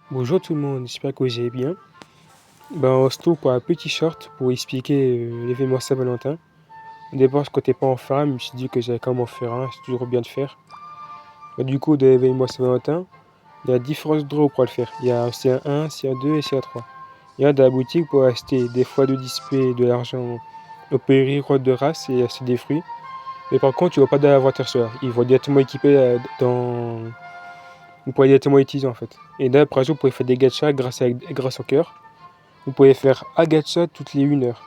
Bonjour tout le monde, j'espère que vous allez bien. On se trouve pour un petit short pour expliquer l'événement Saint-Valentin. Au départ, je comptais pas en faire un, mais je me suis dit que j'allais quand même en faire un, c'est toujours bien de faire. Du coup, de l'événement Saint-Valentin, il y a différents endroits pour le faire. Il y a CA1, CA2 et CA3. Il y a dans la boutique pour acheter des fois de display, de l'argent au péril, roi de race et acheter des fruits. Mais par contre, tu ne vas pas dans l'inventaire cela. Ils vont directement équiper dans. Vous pouvez directement utiliser en fait. Et là, par exemple, vous pouvez faire des gachas grâce au cœur. Vous pouvez faire un gacha toutes les 1 heure.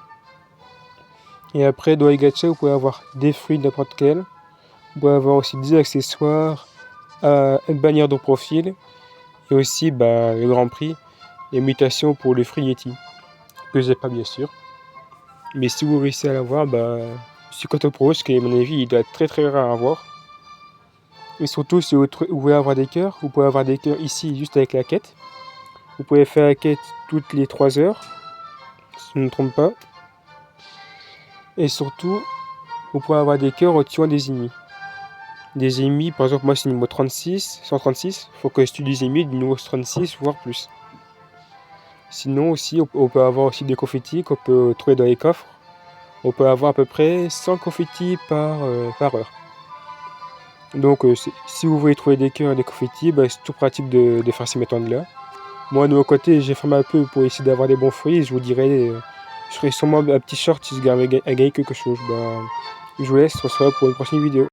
Et après, dans les gachas, vous pouvez avoir des fruits n'importe quel. Vous pouvez avoir aussi des accessoires, une bannière de profil. Et aussi le Grand Prix, les mutations pour le Free Yeti. Que j'ai pas bien sûr. Mais si vous réussissez à l'avoir, je suis content pour vous parce qu'à mon avis, il doit être très très rare à avoir. Et surtout, si vous voulez avoir des cœurs, vous pouvez avoir des cœurs ici juste avec la quête. Vous pouvez faire la quête toutes les 3 heures, si je ne me trompe pas. Et surtout, vous pouvez avoir des cœurs au tuant des ennemis. Des ennemis, par exemple, moi c'est niveau 36, 136, il faut que je tue des ennemis de niveau 36, voire plus. Sinon aussi, on peut avoir aussi des confettis qu'on peut trouver dans les coffres. On peut avoir à peu près 100 confettis par heure. Donc si vous voulez trouver des cœurs et des confettis, c'est tout pratique de faire ces méthodes-là. Moi de mon côté, j'ai fermé un peu pour essayer d'avoir des bons fruits. Je vous dirai, je ferai sûrement un petit short si je gagne quelque chose. Je vous laisse, on se revoit pour une prochaine vidéo.